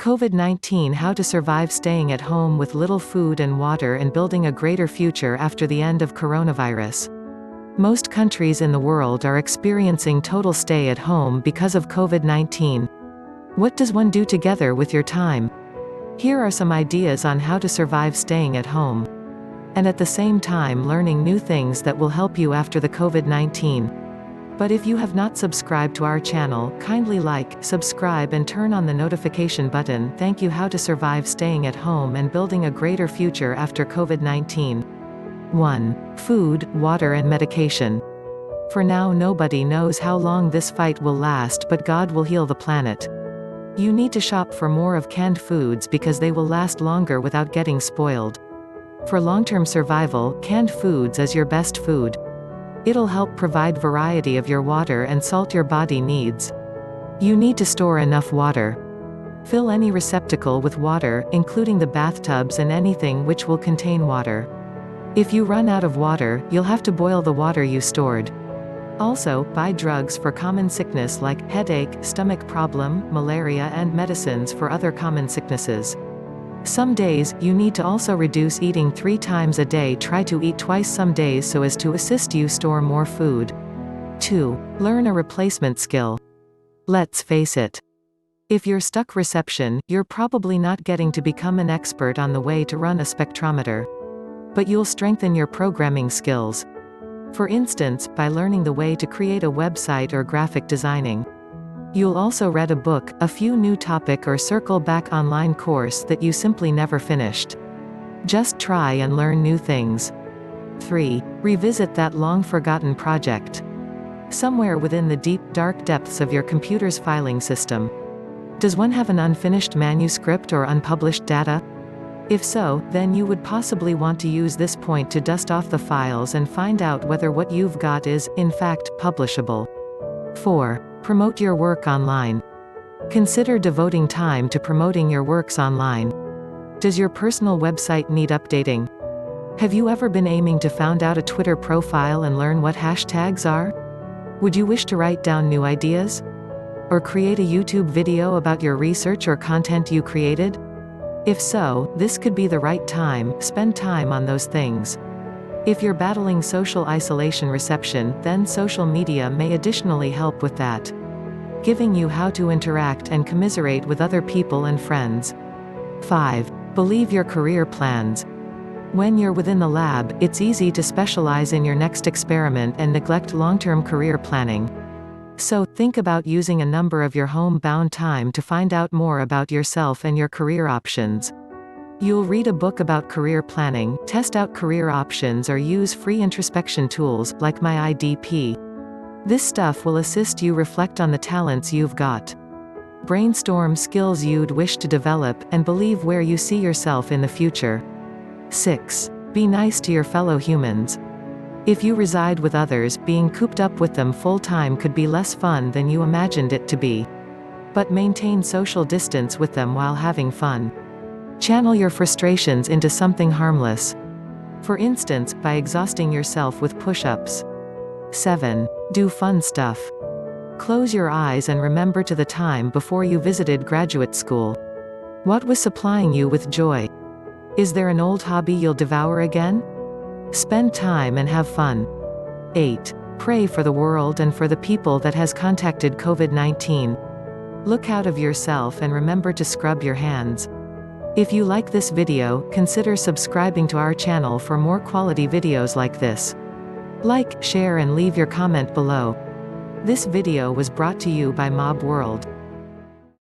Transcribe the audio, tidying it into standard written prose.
COVID-19: How to survive staying at home with little food and water and building a greater future after the end of coronavirus. Most countries in the world are experiencing total stay at home because of COVID-19. What does one do together with your time? Here are some ideas on how to survive staying at home, and at the same time learning new things that will help you after the COVID-19. But if you have not subscribed to our channel, kindly like, subscribe and turn on the notification button. Thank you. How to survive staying at home and building a greater future after COVID-19. 1. Food, water and medication. For now, nobody knows how long this fight will last, but God will heal the planet. You need to shop for more of canned foods because they will last longer without getting spoiled. For long-term survival, canned foods is your best food. It'll help provide variety of your water and salt your body needs. You need to store enough water. Fill any receptacle with water, including the bathtubs and anything which will contain water. If you run out of water, you'll have to boil the water you stored. Also, buy drugs for common sickness like headache, stomach problem, malaria and medicines for other common sicknesses. Some days, you need to also reduce eating 3 times a day. Try to eat twice some days so as to assist you store more food. 2. Learn a replacement skill. Let's face it. If you're stuck reception, you're probably not getting to become an expert on the way to run a spectrometer. But you'll strengthen your programming skills. For instance, by learning the way to create a website or graphic designing. You'll also read a book, a few new topic or circle back online course that you simply never finished. Just try and learn new things. 3. Revisit that long-forgotten project. Somewhere within the deep, dark depths of your computer's filing system. Does one have an unfinished manuscript or unpublished data? If so, then you would possibly want to use this point to dust off the files and find out whether what you've got is, in fact, publishable. 4. Promote your work online. Consider devoting time to promoting your works online. Does your personal website need updating? Have you ever been aiming to found out a Twitter profile and learn what hashtags are? Would you wish to write down new ideas? Or create a YouTube video about your research or content you created? If so, this could be the right time. Spend time on those things. If you're battling social isolation reception, then social media may additionally help with that. Giving you how to interact and commiserate with other people and friends. 5. Believe your career plans. When you're within the lab, it's easy to specialize in your next experiment and neglect long-term career planning. So, think about using a number of your home-bound time to find out more about yourself and your career options. You'll read a book about career planning, test out career options or use free introspection tools, like mind.We. This stuff will assist you reflect on the talents you've got. Brainstorm skills you'd wish to develop, and believe where you see yourself in the future. 6. Be nice to your fellow humans. If you reside with others, being cooped up with them full-time could be less fun than you imagined it to be. But maintain social distance with them while having fun. Channel your frustrations into something harmless. For instance, by exhausting yourself with push-ups. 7. Do fun stuff. Close your eyes and remember to the time before you visited graduate school. What was supplying you with joy? Is there an old hobby you'll devour again? Spend time and have fun. 8. Pray for the world and for the people that has contacted COVID-19. Look out of yourself and remember to scrub your hands. If you like this video, consider subscribing to our channel for more quality videos like this. Like, share and leave your comment below. This video was brought to you by Mob World.